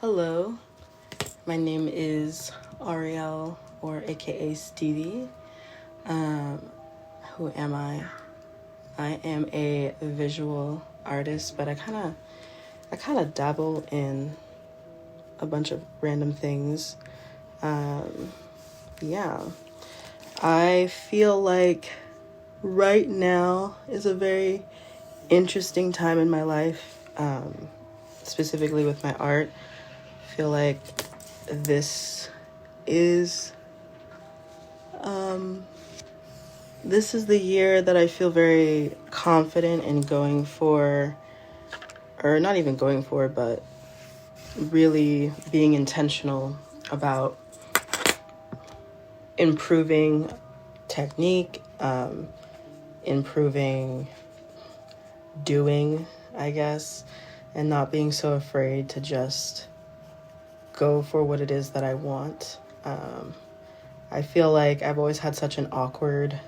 Hello, my name is Arielle, or aka Stevie. Who am I? I am a visual artist, but I kind of dabble in a bunch of random things. Yeah, I feel like right now is a very interesting time in my life, specifically with my art. I feel like this is this is the year that I feel very confident in going for, or not even going for, but really being intentional about improving technique, improving doing, I guess, and not being so afraid to just go for what it is that I want. I feel like I've always had such an awkward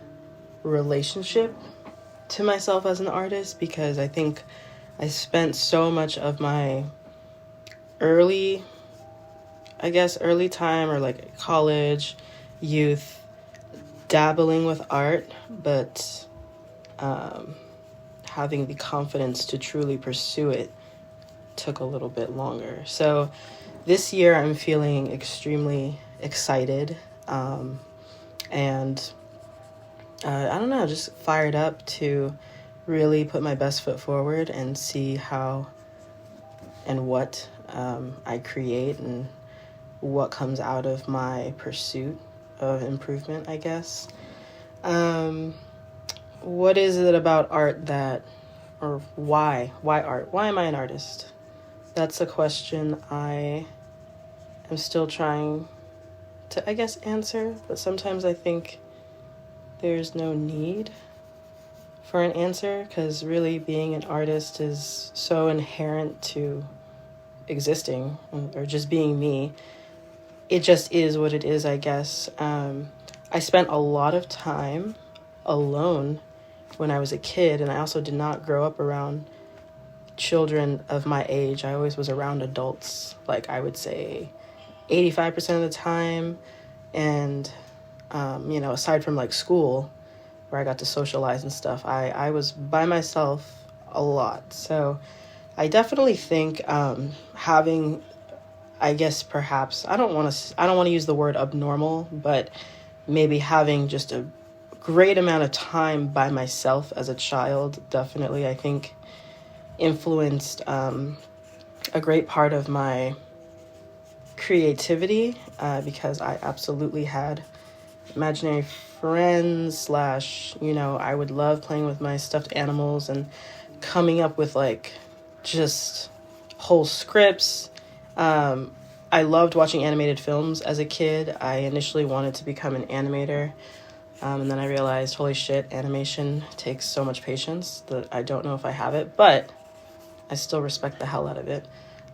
relationship to myself as an artist because I think I spent so much of my early time, or like college, youth, dabbling with art, but having the confidence to truly pursue it took a little bit longer. So this year I'm feeling extremely excited, and I don't know, just fired up to really put my best foot forward and see how and what I create and what comes out of my pursuit of improvement, I guess. What is it about art that, or why art? Why am I an artist? That's a question I am still trying to, I guess, answer, but sometimes I think there's no need for an answer, because really being an artist is so inherent to existing or just being me. It just is what it is, I guess. I spent a lot of time alone when I was a kid, and I also did not grow up around children of my age. I always was around adults, like I would say 85% of the time. And aside from like school where I got to socialize and stuff, I was by myself a lot. So I definitely think having, I guess perhaps, I don't want to use the word abnormal, but maybe having just a great amount of time by myself as a child, definitely, I think, influenced a great part of my creativity, because I absolutely had imaginary friends / I would love playing with my stuffed animals and coming up with like just whole scripts. I loved watching animated films as a kid. I initially wanted to become an animator, and then I realized, holy shit, animation takes so much patience that I don't know if I have it, but I still respect the hell out of it.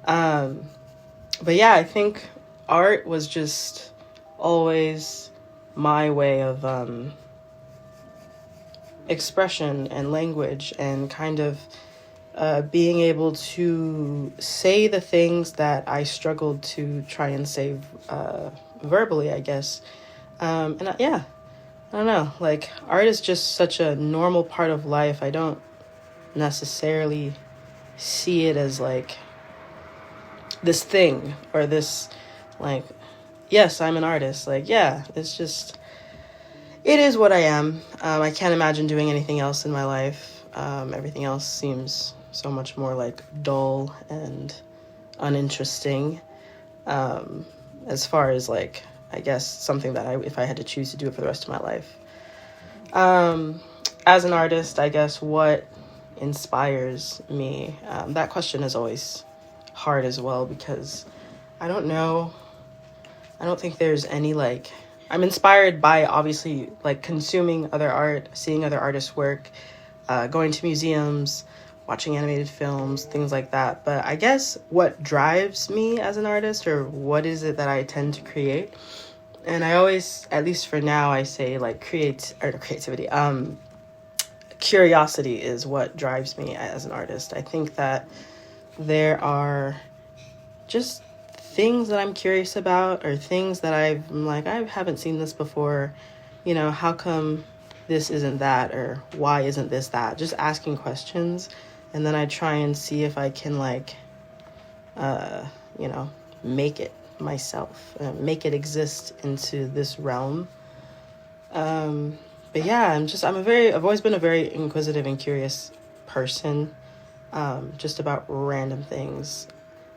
But yeah, I think art was just always my way of expression and language, and kind of being able to say the things that I struggled to try and say verbally, I guess. Yeah, I don't know. Like, art is just such a normal part of life. I don't necessarily see it as like this thing or this, like, yes, I'm an artist. Like, yeah, it's just, it is what I am. I can't imagine doing anything else in my life. Everything else seems so much more like dull and uninteresting. As far as like, I guess something that if I had to choose to do it for the rest of my life. As an artist, I guess what inspires me? That question is always hard as well, because I don't know. I don't think there's any like, I'm inspired by obviously like consuming other art, seeing other artists' work, going to museums, watching animated films, things like that. But I guess what drives me as an artist, or what is it that I tend to create? And I always, at least for now, I say like creativity. Curiosity is what drives me as an artist. I think that there are just things that I'm curious about, or things that I'm like, I haven't seen this before. How come this isn't that, or why isn't this that? Just asking questions. And then I try and see if I can uh, make it myself, make it exist into this realm. But yeah, I've always been a very inquisitive and curious person, just about random things.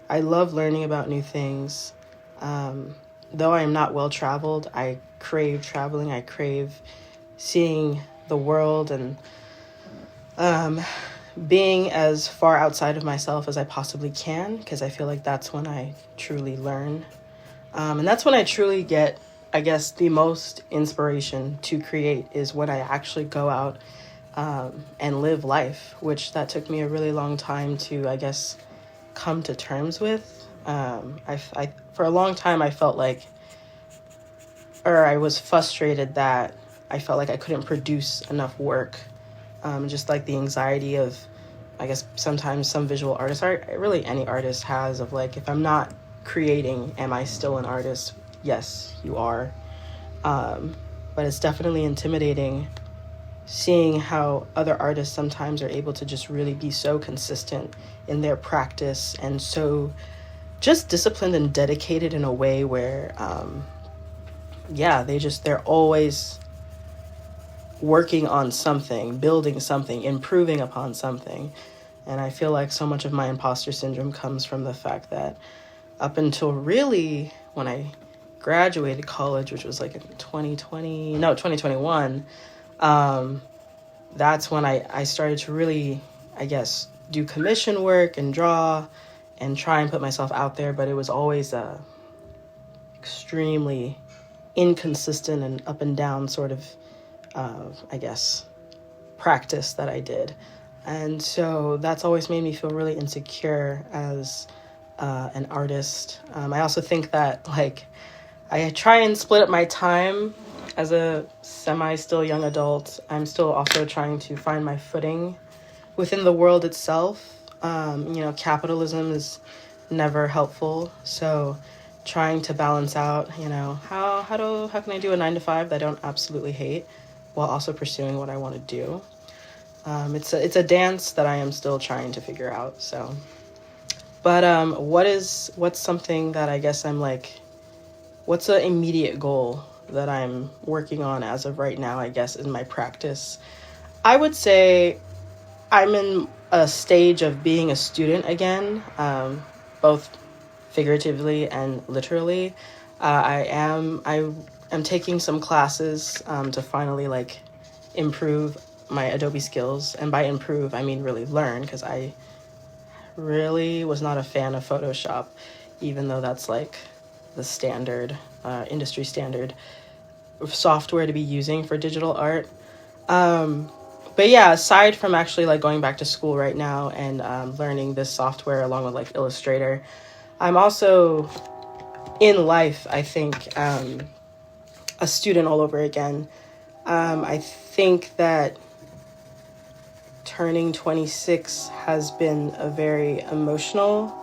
I love learning about new things. Though I am not well traveled, I crave traveling. I crave seeing the world and being as far outside of myself as I possibly can, because I feel like that's when I truly learn. And that's when I truly get, I guess, the most inspiration to create, is when I actually go out and live life, which that took me a really long time to, I guess, come to terms with. For a long time, I felt like, or I was frustrated that I felt like I couldn't produce enough work. Just like the anxiety of, I guess, sometimes some visual artists are, really any artist has, of like, if I'm not creating, am I still an artist? Yes, you are. But it's definitely intimidating seeing how other artists sometimes are able to just really be so consistent in their practice, and so just disciplined and dedicated in a way where, they're always working on something, building something, improving upon something. And I feel like so much of my imposter syndrome comes from the fact that up until really when I graduated college, which was like in 2021, that's when I started to really, I guess, do commission work and draw and try and put myself out there. But it was always extremely inconsistent and up and down sort of, I guess, practice that I did. And so that's always made me feel really insecure as an artist. I also think that, like, I try and split up my time as a still young adult. I'm still also trying to find my footing within the world itself. Capitalism is never helpful. So trying to balance out, how can I do a 9-to-5 that I don't absolutely hate, while also pursuing what I want to do. It's a dance that I am still trying to figure out. So, but what's something that I guess I'm like, what's an immediate goal that I'm working on as of right now, I guess, in my practice? I would say I'm in a stage of being a student again, both figuratively and literally. I am taking some classes to finally like improve my Adobe skills. And by improve, I mean really learn, because I really was not a fan of Photoshop, even though that's like the standard, industry standard software to be using for digital art. But yeah, aside from actually like going back to school right now and learning this software along with like Illustrator, I'm also in life, I think, a student all over again. I think that turning 26 has been a very emotional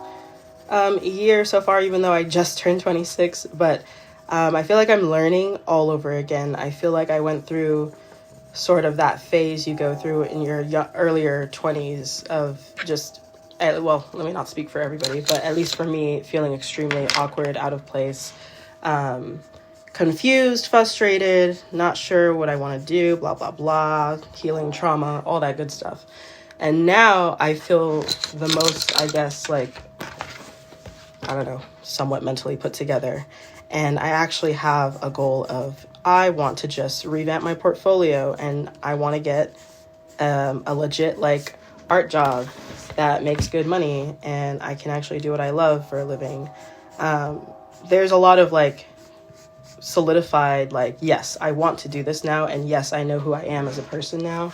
year so far, even though I just turned 26. But I feel like I'm learning all over again. I feel like I went through sort of that phase you go through in your earlier 20s of just, well, let me not speak for everybody, but at least for me, feeling extremely awkward, out of place, confused, frustrated, not sure what I want to do, blah, blah, blah, healing trauma, all that good stuff. And now I feel the most, I guess, like, I don't know, somewhat mentally put together. And I actually have a goal of, I want to just revamp my portfolio, and I want to get a legit like art job that makes good money and I can actually do what I love for a living. There's a lot of like solidified, like, yes, I want to do this now, and yes, I know who I am as a person now.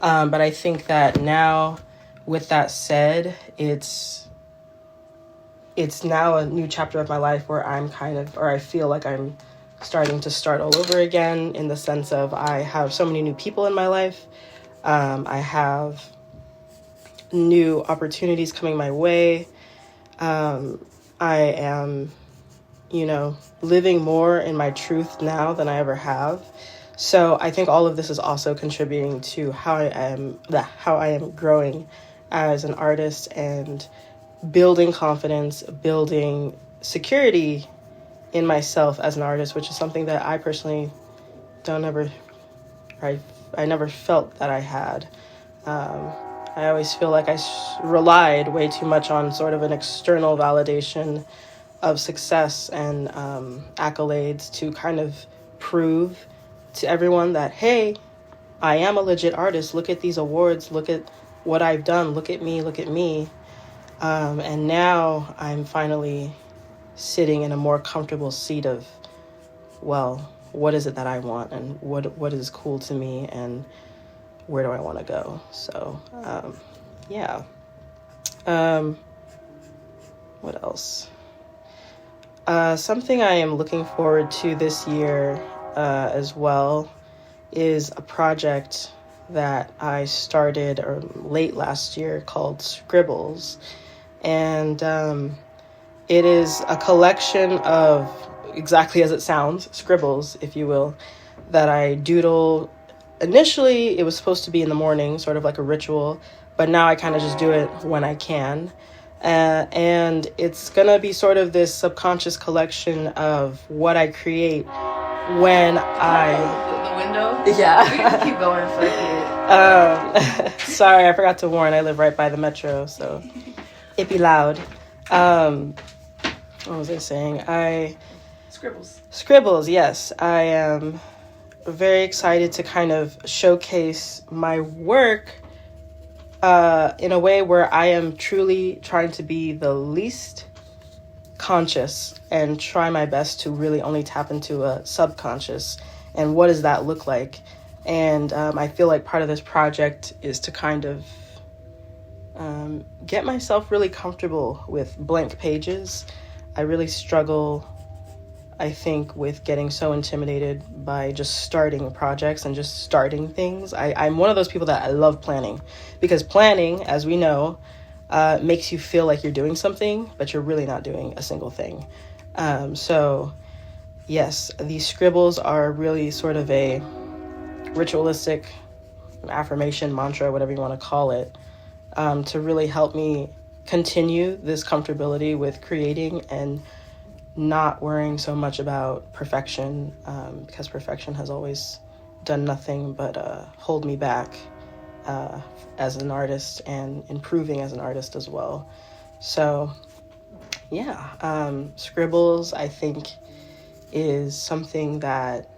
But I think that now, with that said, it's now a new chapter of my life where I feel like I'm starting to start all over again, in the sense of I have so many new people in my life. I have new opportunities coming my way. I am, living more in my truth now than I ever have. So I think all of this is also contributing to how I am growing as an artist and building confidence, building security in myself as an artist, which is something that I personally I never felt that I had. I always feel like I relied way too much on sort of an external validation of success and accolades to kind of prove to everyone that, hey, I am a legit artist. Look at these awards. Look at what I've done. Look at me. Look at me. And now I'm finally sitting in a more comfortable seat of, well, what is it that I want and what is cool to me and where do I want to go? So, yeah. What else? Something I am looking forward to this year as well is a project that I started late last year called Scribbles. And it is a collection of, exactly as it sounds, scribbles, if you will, that I doodle. Initially, it was supposed to be in the morning, sort of like a ritual, but now I kind of just do it when I can. And it's going to be sort of this subconscious collection of what I create when The window? Yeah. We can keep going for a bit. Sorry, I forgot to warn. I live right by the metro, so it be loud. What was I saying? Scribbles, yes. I am very excited to kind of showcase my work in a way where I am truly trying to be the least conscious and try my best to really only tap into a subconscious. And what does that look like? And I feel like part of this project is to kind of get myself really comfortable with blank pages. I really struggle, I think, with getting so intimidated by just starting projects and just starting things. I'm one of those people that I love planning, because planning, as we know, makes you feel like you're doing something, but you're really not doing a single thing. So yes, these scribbles are really sort of a ritualistic affirmation, mantra, whatever you want to call it, to really help me continue this comfortability with creating and not worrying so much about perfection, because perfection has always done nothing but hold me back as an artist and improving as an artist as well. So yeah, scribbles, I think, is something that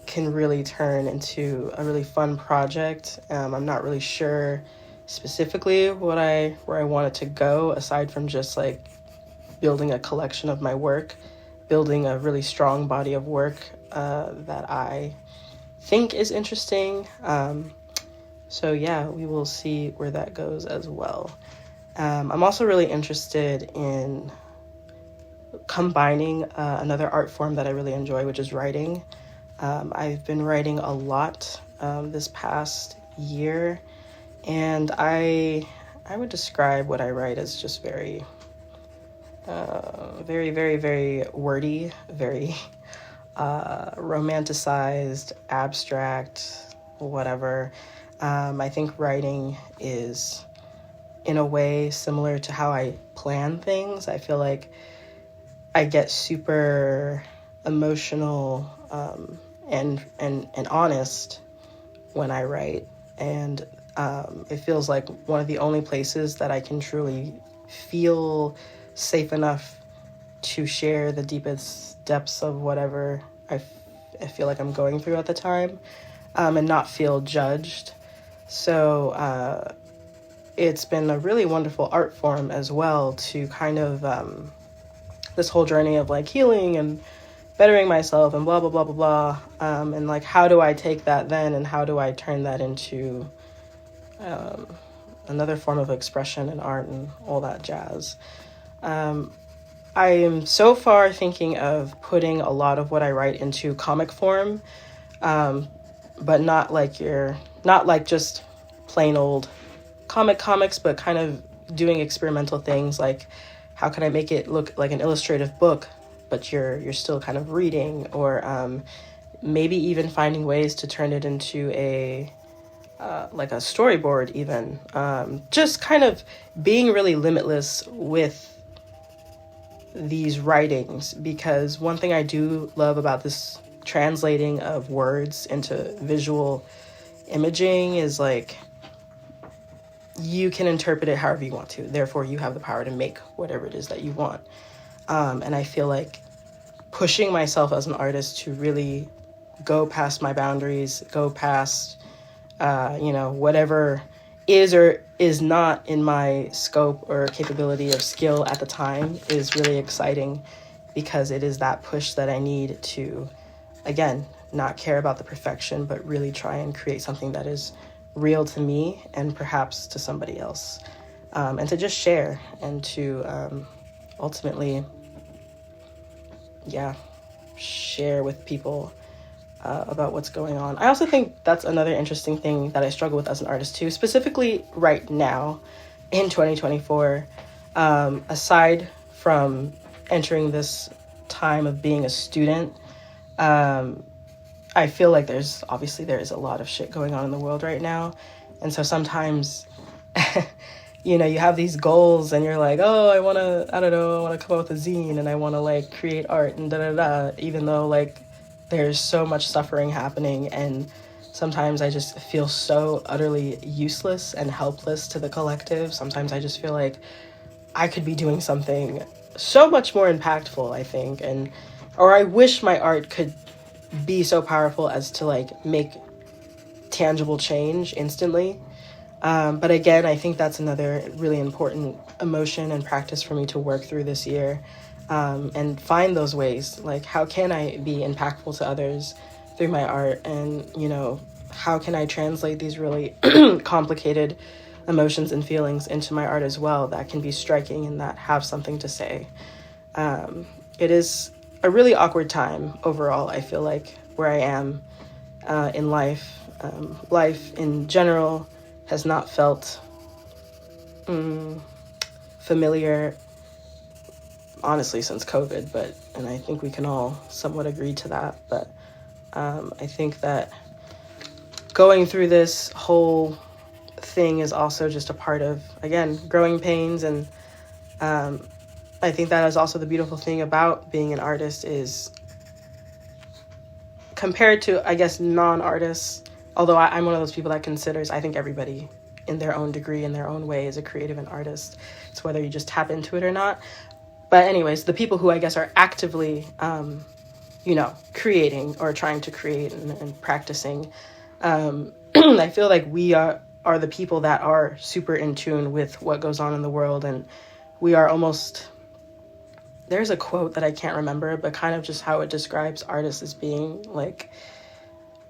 can really turn into a really fun project. I'm not really sure specifically where I want it to go, aside from just like building a collection of my work, building a really strong body of work that I think is interesting. So yeah, we will see where that goes as well. I'm also really interested in combining another art form that I really enjoy, which is writing. I've been writing a lot this past year, and I would describe what I write as just very, very, very wordy, very romanticized, abstract, whatever. I think writing is, in a way, similar to how I plan things. I feel like I get super emotional and honest when I write, and it feels like one of the only places that I can truly feel safe enough to share the deepest depths of whatever I feel like I'm going through at the time, and not feel judged. So it's been a really wonderful art form as well to kind of this whole journey of like healing and bettering myself and blah, blah, blah, blah, blah. And like, how do I take that then and how do I turn that into another form of expression and art and all that jazz. I am so far thinking of putting a lot of what I write into comic form, but not like just plain old comics, but kind of doing experimental things like how can I make it look like an illustrative book, but you're still kind of reading, or maybe even finding ways to turn it into a like a storyboard even. Just kind of being really limitless with these writings, because one thing I do love about this translating of words into visual imaging is like you can interpret it however you want to. Therefore, you have the power to make whatever it is that you want. And I feel like pushing myself as an artist to really go past my boundaries, go past, whatever is or is not in my scope or capability of skill at the time is really exciting, because it is that push that I need to, again, not care about the perfection, but really try and create something that is real to me and perhaps to somebody else, and to just share and to ultimately, share with people about what's going on. I also think that's another interesting thing that I struggle with as an artist too, specifically right now in 2024, aside from entering this time of being a student. I feel like there is a lot of shit going on in the world right now. And so sometimes, you have these goals and you're like, oh, I want to come up with a zine and I want to like create art and even though like there's so much suffering happening. And sometimes I just feel so utterly useless and helpless to the collective. Sometimes I just feel like I could be doing something so much more impactful, I think. Or I wish my art could be so powerful as to like make tangible change instantly. But again, I think that's another really important emotion and practice for me to work through this year, and find those ways. Like, how can I be impactful to others through my art? And, how can I translate these really complicated emotions and feelings into my art as well that can be striking and that have something to say? It is a really awkward time overall, I feel like, where I am in life. Life in general has not felt familiar, honestly, since COVID, and I think we can all somewhat agree to that. But I think that going through this whole thing is also just a part of, again, growing pains. And I think that is also the beautiful thing about being an artist, is compared to, I guess, non-artists, although I'm one of those people that considers, I think everybody in their own degree, in their own way, is a creative and artist. It's whether you just tap into it or not. But anyways, the people who I guess are actively, creating or trying to create and practicing, I feel like we are the people that are super in tune with what goes on in the world. And we are almost, there's a quote that I can't remember, but kind of just how it describes artists as being like,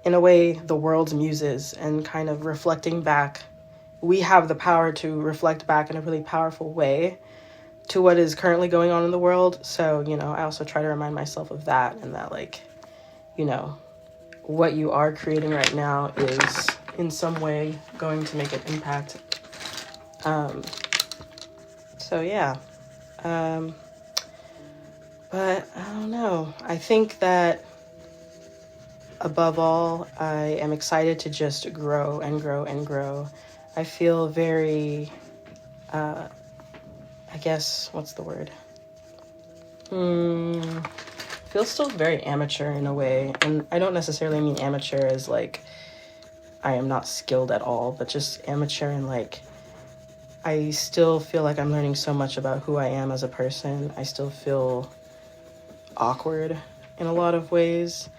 in a way, the world's muses, and kind of reflecting back. We have the power to reflect back in a really powerful way to what is currently going on in the world. So, I also try to remind myself of that, and that, like, what you are creating right now is in some way going to make an impact. So yeah. But I don't know. I think that above all, I am excited to just grow and grow and grow. I feel very, I guess, what's the word? Feel still very amateur in a way. And I don't necessarily mean amateur as like I am not skilled at all, but just amateur and like I still feel like I'm learning so much about who I am as a person. I still feel awkward in a lot of ways.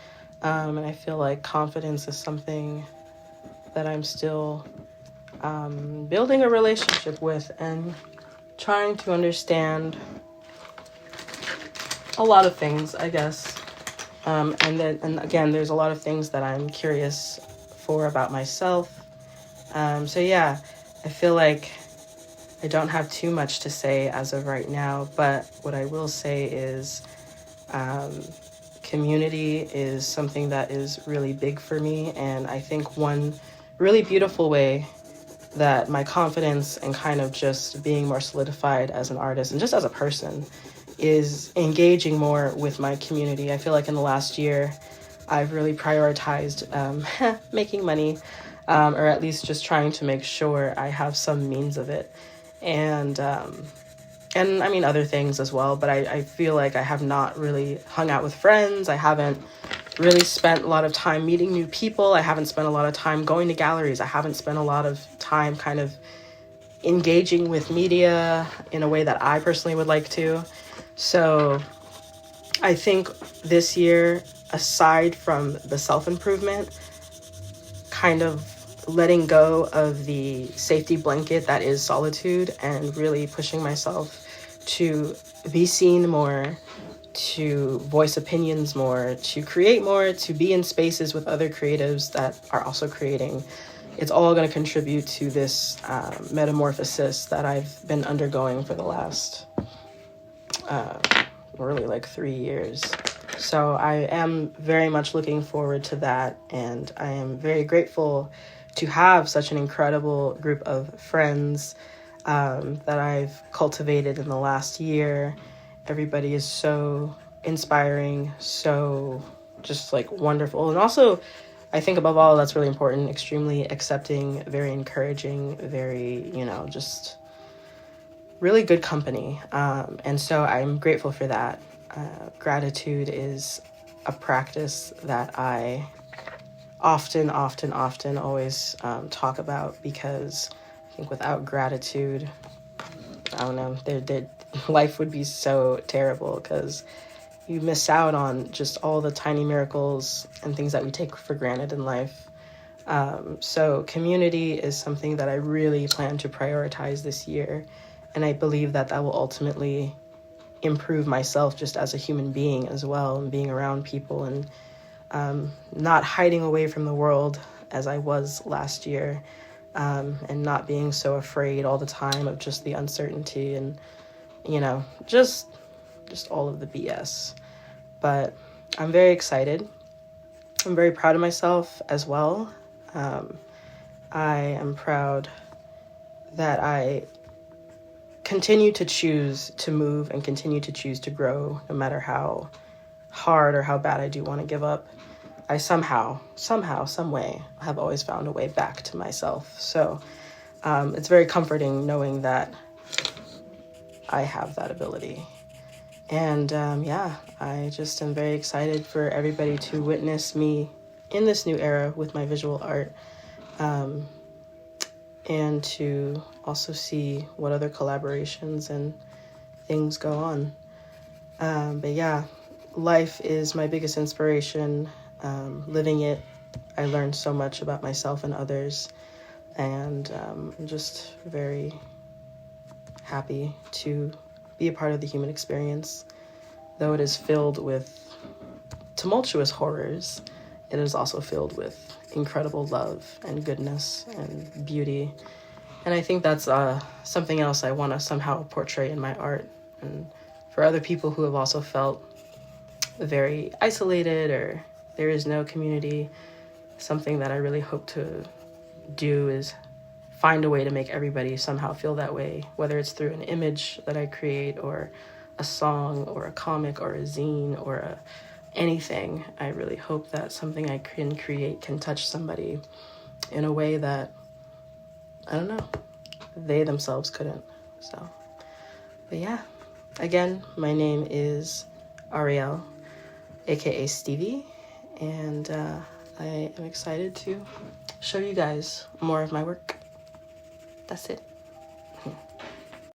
And I feel like confidence is something that I'm still building a relationship with and trying to understand a lot of things, I guess. And again, there's a lot of things that I'm curious for about myself. So yeah, I feel like I don't have too much to say as of right now, but what I will say is community is something that is really big for me. And I think one really beautiful way that my confidence and kind of just being more solidified as an artist and just as a person is engaging more with my community. I feel like in the last year, I've really prioritized making money, or at least just trying to make sure I have some means of it. And I mean, other things as well, but I feel like I have not really hung out with friends. I haven't really spent a lot of time meeting new people. I haven't spent a lot of time going to galleries. I haven't spent a lot of time kind of engaging with media in a way that I personally would like to. So I think this year, aside from the self-improvement, kind of letting go of the safety blanket that is solitude and really pushing myself to be seen more, to voice opinions more, to create more, to be in spaces with other creatives that are also creating. It's all going to contribute to this metamorphosis that I've been undergoing for the last really like 3 years. So I am very much looking forward to that, and I am very grateful to have such an incredible group of friends that I've cultivated in the last year. Everybody is so inspiring, so just like wonderful. And also, I think above all, that's really important, extremely accepting, very encouraging, very, just really good company. And so I'm grateful for that. Gratitude is a practice that I often always talk about, because I think without gratitude, I don't know, life would be so terrible, because you miss out on just all the tiny miracles and things that we take for granted in life. So community is something that I really plan to prioritize this year. And I believe that will ultimately improve myself just as a human being as well, and being around people and not hiding away from the world as I was last year, and not being so afraid all the time of just the uncertainty and, just all of the BS. But I'm very excited. I'm very proud of myself as well. I am proud that I continue to choose to move and continue to choose to grow, no matter how hard or how bad I do want to give up. I somehow, some way, have always found a way back to myself. So it's very comforting knowing that I have that ability. And I just am very excited for everybody to witness me in this new era with my visual art, and to also see what other collaborations and things go on. But yeah, life is my biggest inspiration. Living it, I learned so much about myself and others, and I'm just very happy to be a part of the human experience. Though it is filled with tumultuous horrors, it is also filled with incredible love and goodness and beauty. And I think that's something else I want to somehow portray in my art. And for other people who have also felt very isolated or there is no community, something that I really hope to do is find a way to make everybody somehow feel that way, whether it's through an image that I create or a song or a comic or a zine or anything. I really hope that something I can create can touch somebody in a way that, I don't know, they themselves couldn't. So, but yeah, again, my name is Arielle, aka Stevie, and I am excited to show you guys more of my work. That's it.